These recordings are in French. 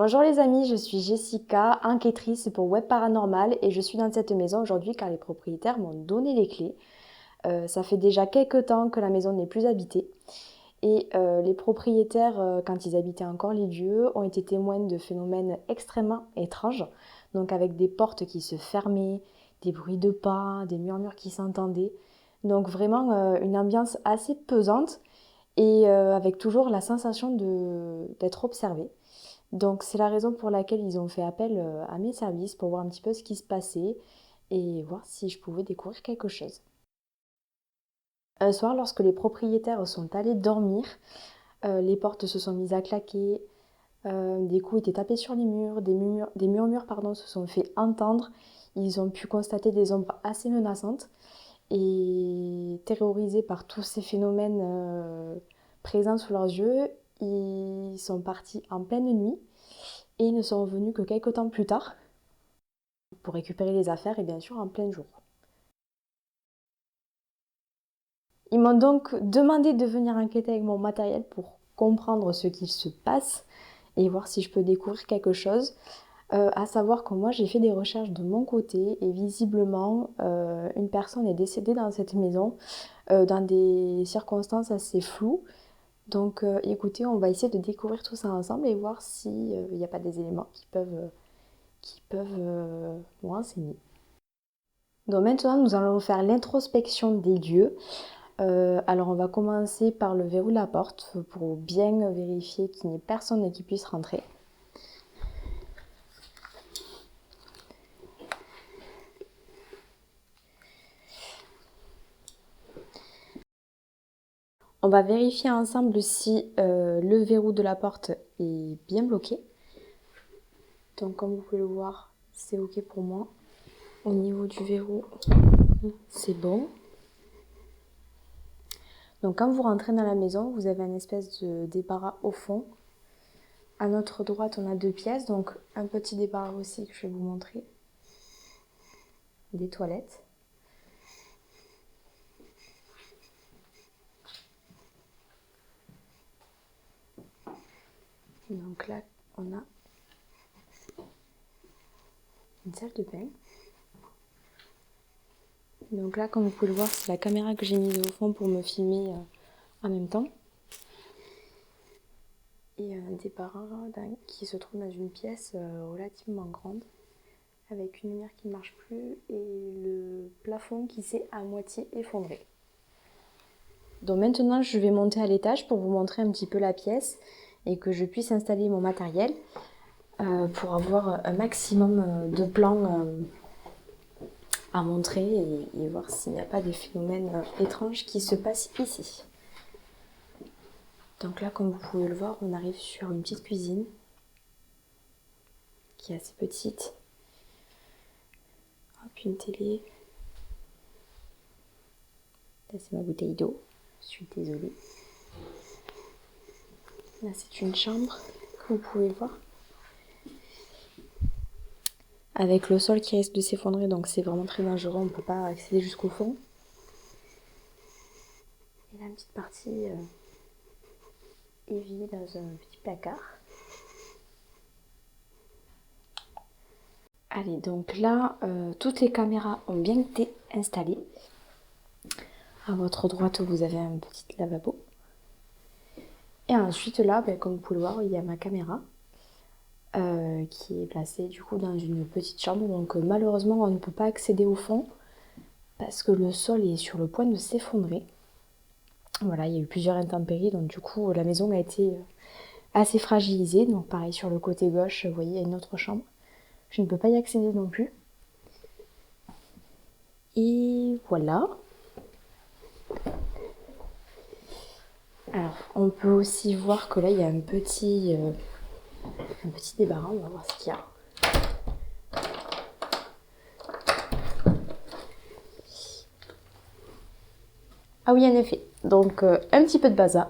Bonjour les amis, je suis Jessica, enquêtrice pour Web Paranormal et je suis dans cette maison aujourd'hui car les propriétaires m'ont donné les clés. Ça fait déjà quelques temps que la maison n'est plus habitée et les propriétaires, quand ils habitaient encore les lieux, ont été témoins de phénomènes extrêmement étranges, donc avec des portes qui se fermaient, des bruits de pas, des murmures qui s'entendaient. Donc vraiment une ambiance assez pesante et avec toujours la sensation d'être observé. Donc c'est la raison pour laquelle ils ont fait appel à mes services pour voir un petit peu ce qui se passait et voir si je pouvais découvrir quelque chose. Un soir, lorsque les propriétaires sont allés dormir, les portes se sont mises à claquer, des coups étaient tapés sur les murs, des murmures se sont fait entendre. Ils ont pu constater des ombres assez menaçantes et terrorisés par tous ces phénomènes présents sous leurs yeux, ils sont partis en pleine nuit et ils ne sont revenus que quelques temps plus tard pour récupérer les affaires et bien sûr en plein jour. Ils m'ont donc demandé de venir enquêter avec mon matériel pour comprendre ce qu'il se passe et voir si je peux découvrir quelque chose. À savoir que moi j'ai fait des recherches de mon côté et visiblement une personne est décédée dans cette maison dans des circonstances assez floues. Donc écoutez, on va essayer de découvrir tout ça ensemble et voir s'il n'y a pas des éléments qui peuvent nous renseigner. Donc maintenant, nous allons faire l'introspection des lieux. Alors on va commencer par le verrou de la porte pour bien vérifier qu'il n'y ait personne qui puisse rentrer. On va vérifier ensemble si le verrou de la porte est bien bloqué. Donc comme vous pouvez le voir, c'est ok pour moi. Au niveau du verrou, c'est bon. Donc quand vous rentrez dans la maison, vous avez une espèce de débarras au fond. À notre droite, on a 2 pièces, donc un petit débarras aussi que je vais vous montrer. Des toilettes. Donc là, on a une salle de bain. Donc là, comme vous pouvez le voir, c'est la caméra que j'ai mise au fond pour me filmer en même temps. Et un débarras qui se trouve dans une pièce relativement grande, avec une lumière qui ne marche plus et le plafond qui s'est à moitié effondré. Donc maintenant, je vais monter à l'étage pour vous montrer un petit peu la pièce et que je puisse installer mon matériel pour avoir un maximum de plans à montrer et voir s'il n'y a pas de phénomènes étranges qui se passent ici. Donc là, comme vous pouvez le voir, on arrive sur une petite cuisine qui est assez petite. Hop, une télé. Là, c'est ma bouteille d'eau. Je suis désolée. Là, c'est une chambre, comme vous pouvez le voir. Avec le sol qui risque de s'effondrer, donc c'est vraiment très dangereux, on ne peut pas accéder jusqu'au fond. Et là, une petite partie évier dans un petit placard. Allez, donc là, toutes les caméras ont bien été installées. À votre droite, vous avez un petit lavabo. Et ensuite, là, comme vous pouvez le voir, il y a ma caméra qui est placée du coup dans une petite chambre. Donc malheureusement, on ne peut pas accéder au fond parce que le sol est sur le point de s'effondrer. Voilà, il y a eu plusieurs intempéries, donc du coup, la maison a été assez fragilisée. Donc pareil, sur le côté gauche, vous voyez, il y a une autre chambre. Je ne peux pas y accéder non plus. Et voilà. Alors, on peut aussi voir que là, il y a un petit débarras. On va voir ce qu'il y a. Ah oui, en effet. Donc, un petit peu de bazar.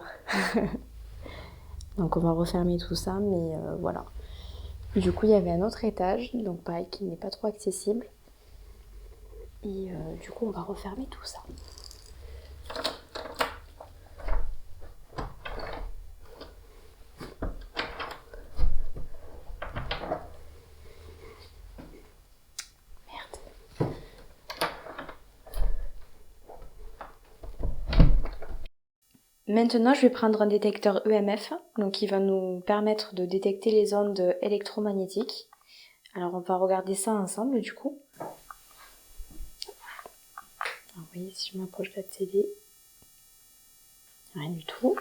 Donc, on va refermer tout ça, mais voilà. Du coup, il y avait un autre étage, donc pareil, qui n'est pas trop accessible. Et du coup, on va refermer tout ça. Maintenant, je vais prendre un détecteur EMF, donc qui va nous permettre de détecter les ondes électromagnétiques. Alors, on va regarder ça ensemble, du coup. Alors, vous voyez, si je m'approche de la télé, rien du tout.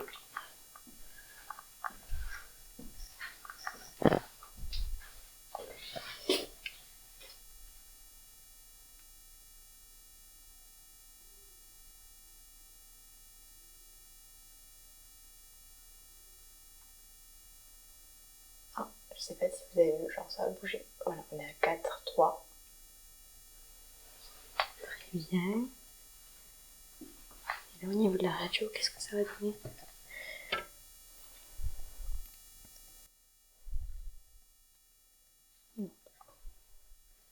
Je sais pas si vous avez vu, genre ça a bougé. Voilà, on est à 4, 3. Très bien. Et là, au niveau de la radio, qu'est-ce que ça va donner?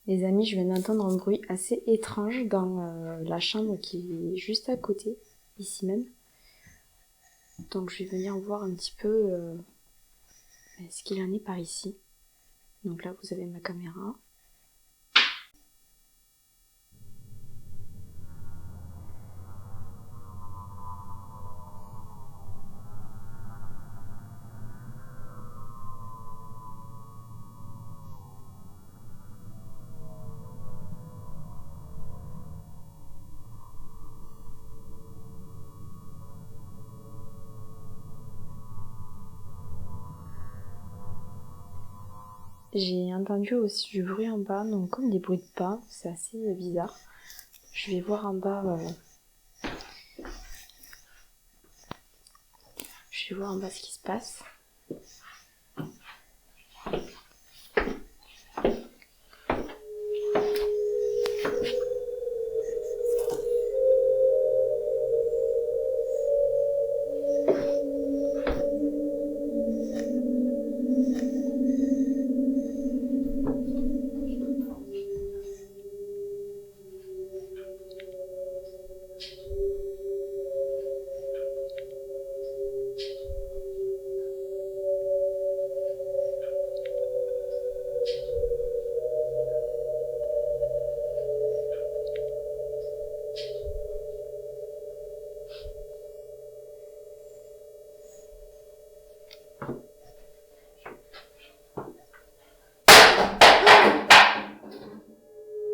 Les amis, je viens d'entendre un bruit assez étrange dans la chambre qui est juste à côté, ici même. Donc je vais venir voir un petit peu ce qu'il en est par ici. Donc là, vous avez ma caméra. J'ai entendu aussi du bruit en bas, donc comme des bruits de pas, c'est assez bizarre. Je vais voir en bas. Je vais voir en bas ce qui se passe.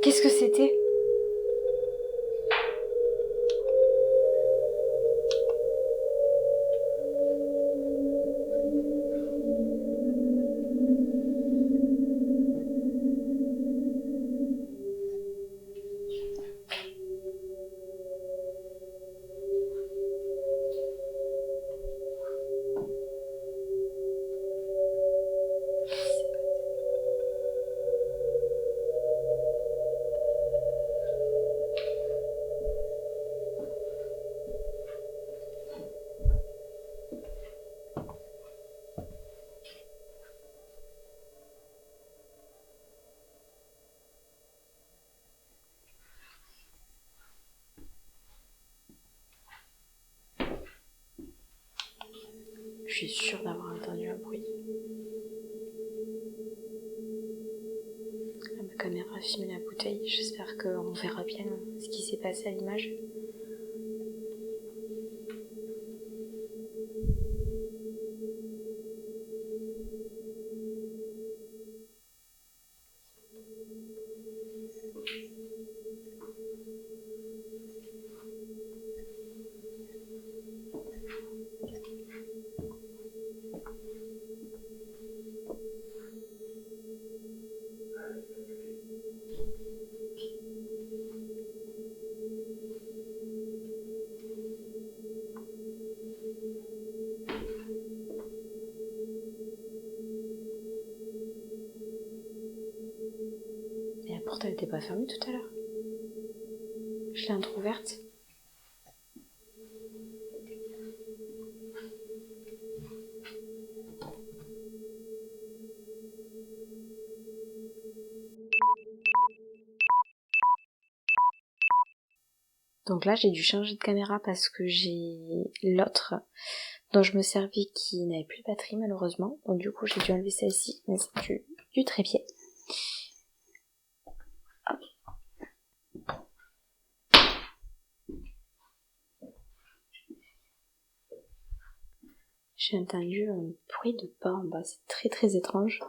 Qu'est-ce que c'était? Je suis sûre d'avoir entendu un bruit. Là, ma caméra filme la bouteille. J'espère qu'on verra bien ce qui s'est passé à l'image. Mais la porte, elle n'était pas fermée tout à l'heure. Je l'ai entrouverte. Donc là, j'ai dû changer de caméra parce que j'ai l'autre dont je me servais qui n'avait plus de batterie malheureusement. Donc du coup, j'ai dû enlever celle-ci, mais c'est du trépied. J'ai entendu un bruit de pas en bas, c'est très très étrange.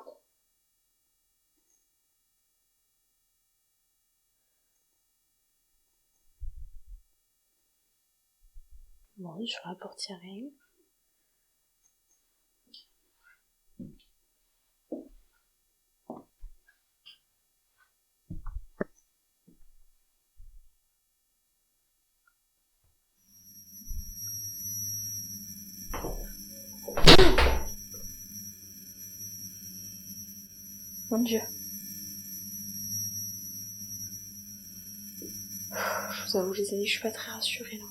Bon, sur la porte, il n'y a rien. Mon Dieu. Je vous avoue les amis, je suis pas très rassurée là.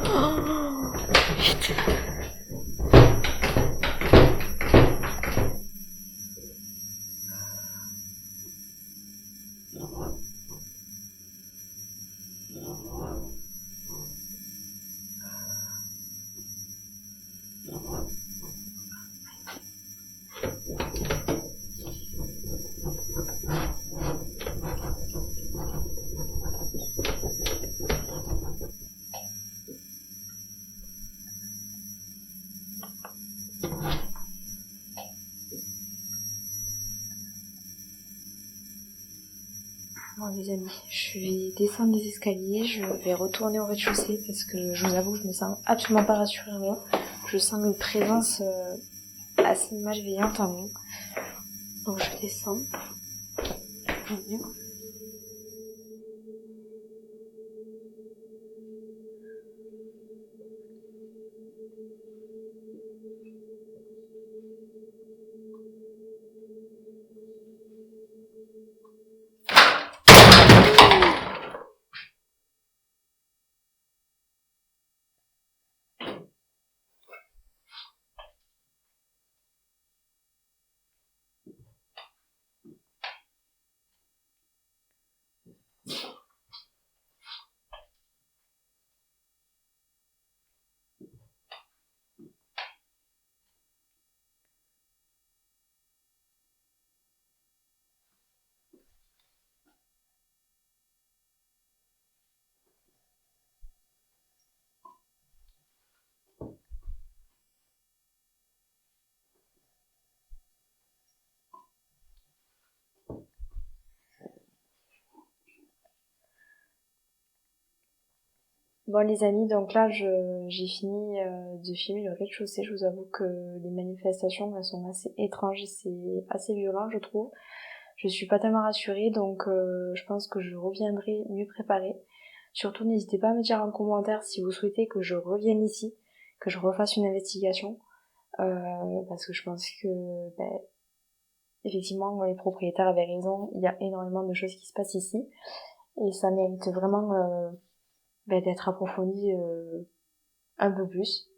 Oh, putain. Bon les amis, je vais descendre les escaliers, je vais retourner au rez-de-chaussée parce que je vous avoue, je me sens absolument pas rassurée en moi. Je sens une présence assez malveillante en moi. Donc je descends. Bon les amis, donc là j'ai fini de filmer le rez-de-chaussée. Je vous avoue que les manifestations elles sont assez étranges et c'est assez violent je trouve. Je suis pas tellement rassurée donc je pense que je reviendrai mieux préparée. Surtout n'hésitez pas à me dire en commentaire si vous souhaitez que je revienne ici, que je refasse une investigation. Parce que je pense que effectivement les propriétaires avaient raison, il y a énormément de choses qui se passent ici et ça mérite vraiment d'être approfondi un peu plus.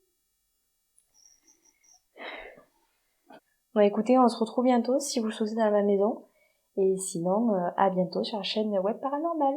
Bon écoutez, on se retrouve bientôt si vous le souhaitez dans la maison. Et sinon, à bientôt sur la chaîne Web Paranormal.